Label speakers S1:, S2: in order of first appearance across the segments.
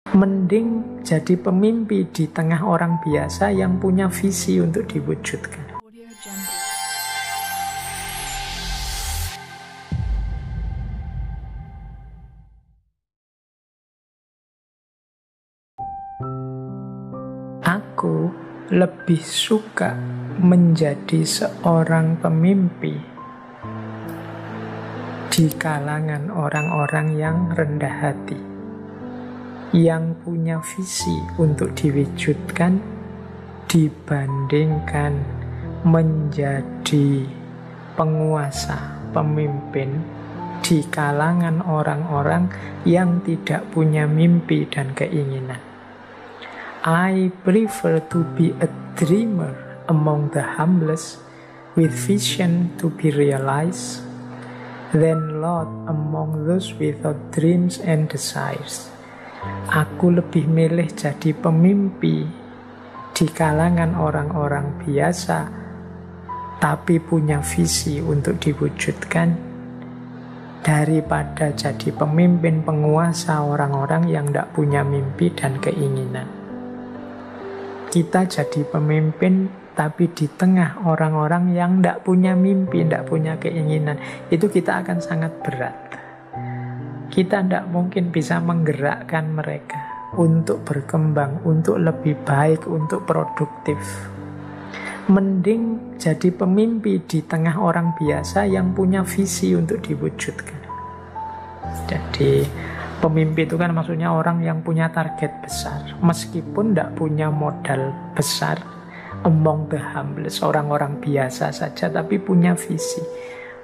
S1: Mending jadi pemimpi di tengah orang biasa yang punya visi untuk diwujudkan. Aku lebih suka menjadi seorang pemimpi di kalangan orang-orang yang rendah hati, yang punya visi untuk diwujudkan, dibandingkan menjadi penguasa, pemimpin di kalangan orang-orang yang tidak punya mimpi dan keinginan. I prefer to be a dreamer among the humblest with vision to be realized than Lord among those without dreams and desires. Aku lebih milih jadi pemimpi di kalangan orang-orang biasa tapi punya visi untuk diwujudkan daripada jadi pemimpin penguasa orang-orang yang tidak punya mimpi dan keinginan. Kita jadi pemimpin tapi di tengah orang-orang yang tidak punya mimpi, tidak punya keinginan, itu kita akan sangat berat. Kita tidak mungkin bisa menggerakkan mereka untuk berkembang, untuk lebih baik, untuk produktif. Mending jadi pemimpi di tengah orang biasa yang punya visi untuk diwujudkan. Jadi pemimpi itu kan maksudnya orang yang punya target besar, meskipun tidak punya modal besar, among the humblest, orang-orang biasa saja, tapi punya visi.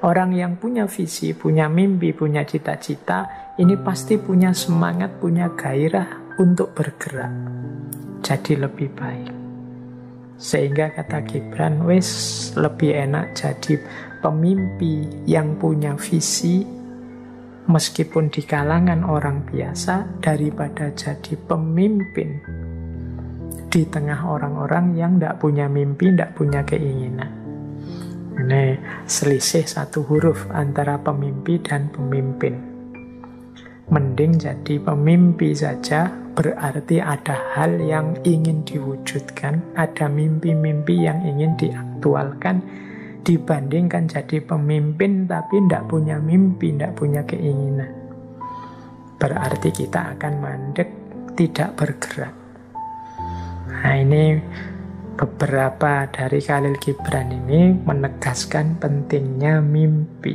S1: Orang yang punya visi, punya mimpi, punya cita-cita, ini pasti punya semangat, punya gairah untuk bergerak jadi lebih baik. Sehingga kata Gibran, wis lebih enak jadi pemimpi yang punya visi meskipun di kalangan orang biasa daripada jadi pemimpin di tengah orang-orang yang tidak punya mimpi, tidak punya keinginan. Ini selisih satu huruf antara pemimpi dan pemimpin. Mending jadi pemimpi saja, berarti ada hal yang ingin diwujudkan, ada mimpi-mimpi yang ingin diaktualkan, dibandingkan jadi pemimpin tapi tidak punya mimpi, tidak punya keinginan. Berarti kita akan mandek, tidak bergerak. Nah, ini beberapa dari Khalil Gibran ini menegaskan pentingnya mimpi.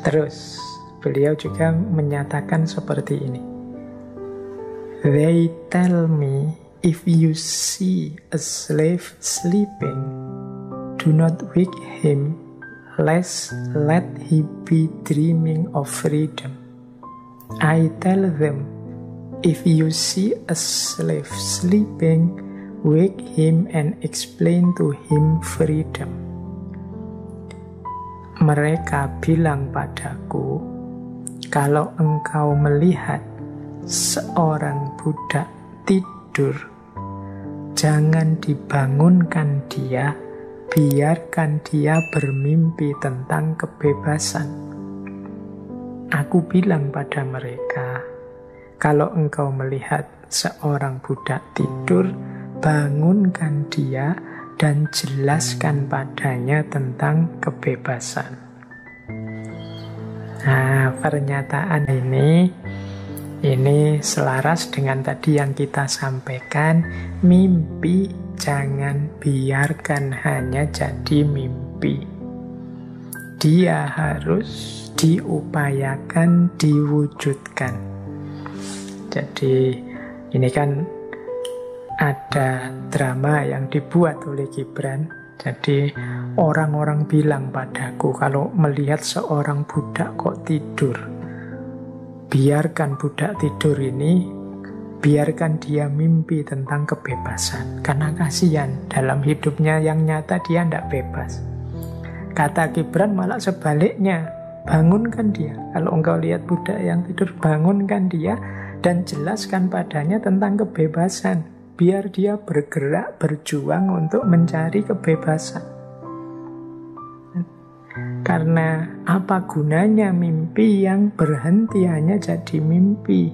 S1: Terus beliau juga menyatakan seperti ini. They tell me, if you see a slave sleeping, do not wake him, lest let he be dreaming of freedom. I tell them, if you see a slave sleeping, wake him and explain to him freedom. Mereka bilang padaku, kalau engkau melihat seorang budak tidur, jangan dibangunkan dia, biarkan dia bermimpi tentang kebebasan. Aku bilang pada mereka, kalau engkau melihat seorang budak tidur, bangunkan dia dan jelaskan padanya tentang kebebasan. Nah, pernyataan ini selaras dengan tadi yang kita sampaikan. Mimpi jangan biarkan hanya jadi mimpi. Dia harus diupayakan, diwujudkan. Jadi ini kan ada drama yang dibuat oleh Gibran. Jadi orang-orang bilang padaku, kalau melihat seorang budak kok tidur, biarkan budak tidur ini, biarkan dia mimpi tentang kebebasan. Karena kasihan, dalam hidupnya yang nyata dia tidak bebas. Kata Gibran malah sebaliknya, bangunkan dia. Kalau engkau lihat budak yang tidur, bangunkan dia dan jelaskan padanya tentang kebebasan. Biar dia bergerak, berjuang untuk mencari kebebasan. Karena apa gunanya mimpi yang berhenti hanya jadi mimpi?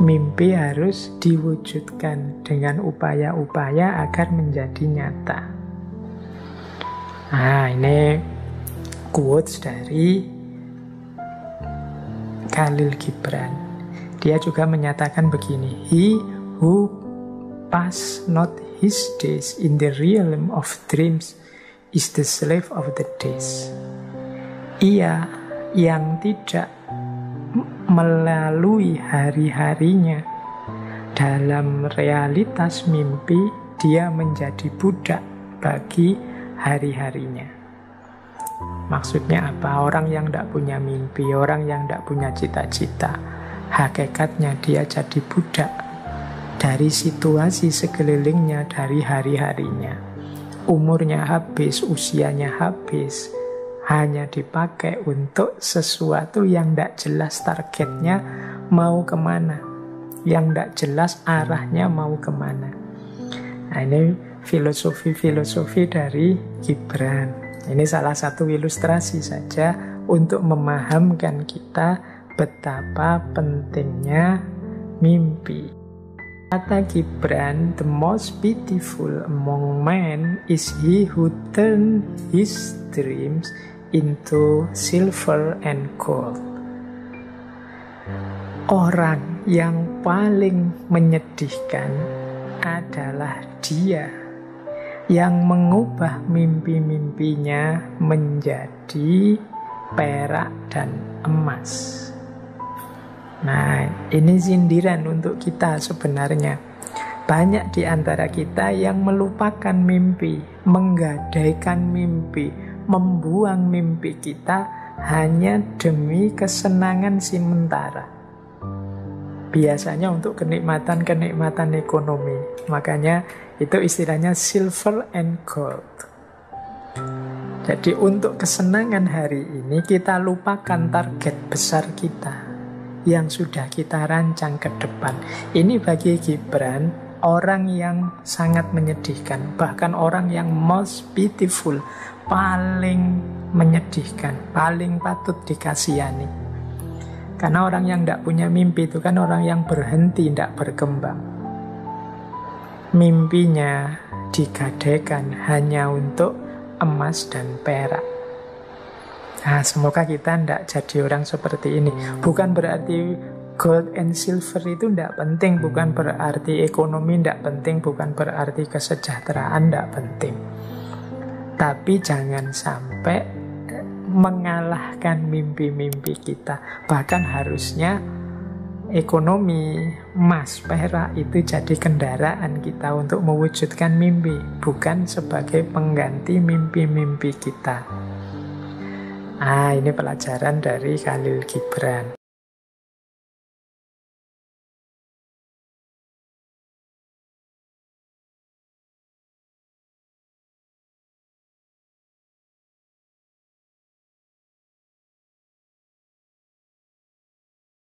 S1: Mimpi harus diwujudkan dengan upaya-upaya agar menjadi nyata. Nah, ini quotes dari Khalil Gibran. Dia juga menyatakan begini, "He who pass not his days in the realm of dreams is the slave of the days." Ia yang tidak melalui hari-harinya dalam realitas mimpi, dia menjadi budak bagi hari-harinya. Maksudnya apa? Orang yang tidak punya mimpi, orang yang tidak punya cita-cita, hakikatnya dia jadi budak dari situasi sekelilingnya, dari hari-harinya. Umurnya habis, usianya habis, hanya dipakai untuk sesuatu yang tidak jelas targetnya mau kemana, yang tidak jelas arahnya mau kemana. Nah, ini filosofi-filosofi dari Gibran. Ini salah satu ilustrasi saja untuk memahamkan kita betapa pentingnya mimpi. Kata Gibran, "The most beautiful among men is he who turn his dreams into silver and gold." Orang yang paling menyedihkan adalah dia yang mengubah mimpi-mimpinya menjadi perak dan emas. Nah, ini sindiran untuk kita sebenarnya. Banyak di antara kita yang melupakan mimpi, menggadaikan mimpi, membuang mimpi kita hanya demi kesenangan sementara. Biasanya untuk kenikmatan-kenikmatan ekonomi. Makanya itu istilahnya silver and gold. Jadi untuk kesenangan hari ini kita lupakan target besar kita yang sudah kita rancang ke depan. Ini bagi Gibran orang yang sangat menyedihkan, bahkan orang yang most beautiful, paling menyedihkan, paling patut dikasihani. Karena orang yang tidak punya mimpi itu kan orang yang berhenti, tidak berkembang. Mimpinya digadaikan hanya untuk emas dan perak. Nah, semoga kita tidak jadi orang seperti ini. Bukan berarti gold and silver itu tidak penting, bukan berarti ekonomi tidak penting, bukan berarti kesejahteraan tidak penting. Tapi jangan sampai mengalahkan mimpi-mimpi kita. Bahkan harusnya ekonomi, emas, perak itu jadi kendaraan kita untuk mewujudkan mimpi, bukan sebagai pengganti mimpi-mimpi kita. Ini pelajaran dari Khalil Gibran.